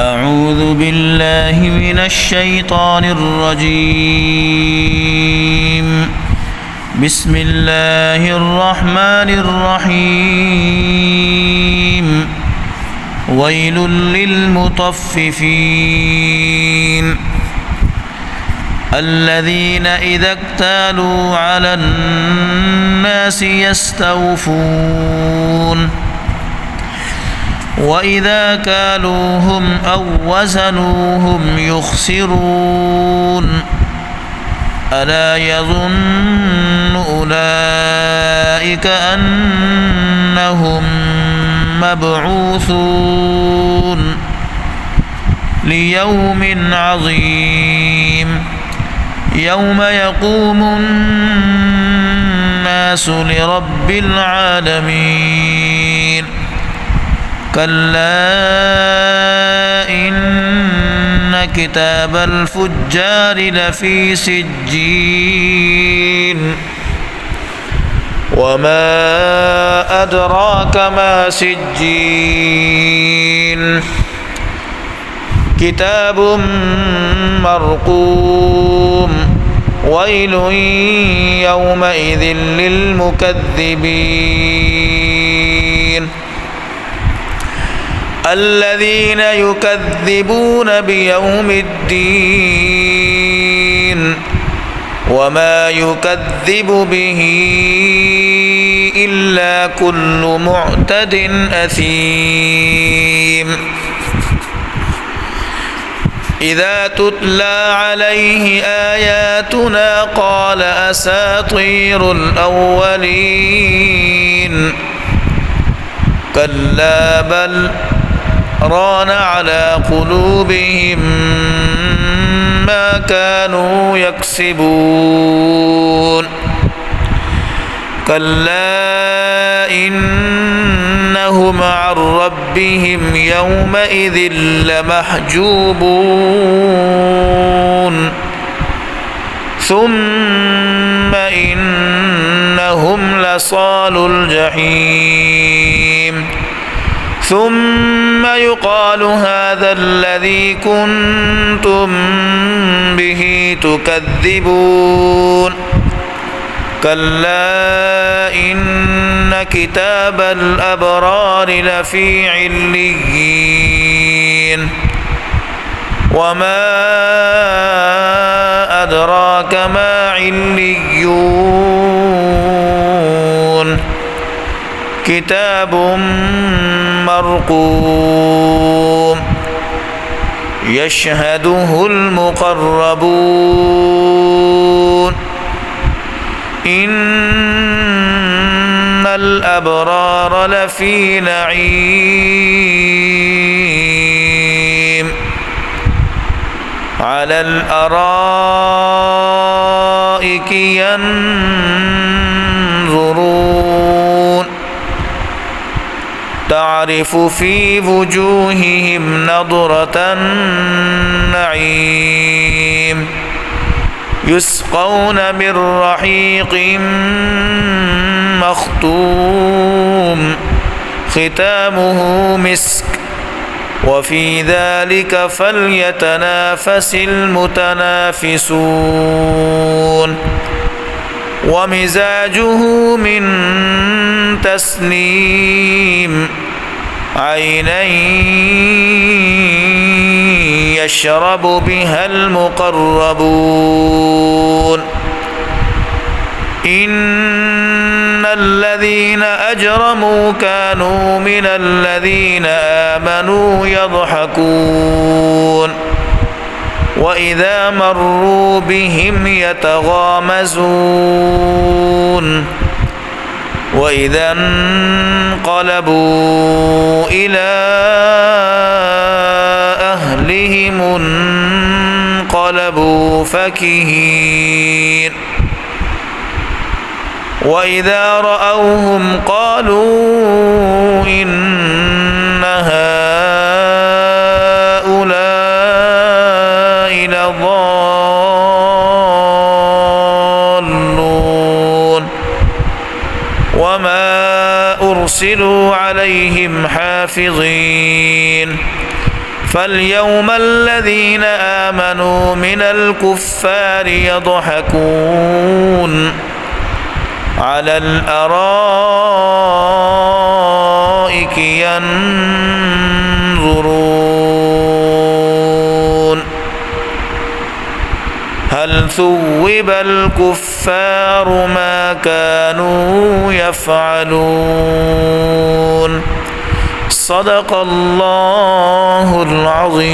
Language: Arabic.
أعوذ بالله من الشيطان الرجيم. بسم الله الرحمن الرحيم. ويل للمطففين الذين إذا اكتالوا على الناس يستوفون وإذا كالوهم أو وزنوهم يخسرون ألا يظن أولئك أنهم مبعوثون ليوم عظيم يوم يقوم الناس لرب العالمين كلا إن كتاب الفجار لفي سجين وما أدراك ما سجين كتاب مرقوم ويل يومئذ للمكذبين الذين يكذبون بيوم الدين وما يكذب به إلا كل معتد أثيم إذا تتلى عليه آياتنا قال أساطير الأولين كلا بل ران على قلوبهم ما كانوا يكسبون كلا إنهم عن ربهم يومئذ لمحجوبون ثم إنهم لصالو الجحيم ثم يقال هذا الذي كنتم به تكذبون كلا إن كتاب الأبرار لفي عليين وما أدراك ما عليون كتاب مرقوم يشهده المقربون إن الأبرار لفي نعيم على الأرائك ينظرون تعرف في وجوههم نضرة النعيم يسقون من رحيق مختوم ختامه مسك وفي ذلك فليتنافس المتنافسون ومزاجه من تسنيم عينا يشرب بها المقربون إن الذين أجرموا كانوا من الذين آمنوا يضحكون وإذا مروا بهم يتغامزون وإذا انقلبوا إلى أهلهم انقلبوا فكهين وإذا رأوهم قالوا إن هؤلاء لضالون وما أرسلوا عليهم حافظين فاليوم الذين آمنوا من الكفار يضحكون على الأرائك ينظرون هل ثوب الكفار ما كانوا يفعلون صدق الله العظيم.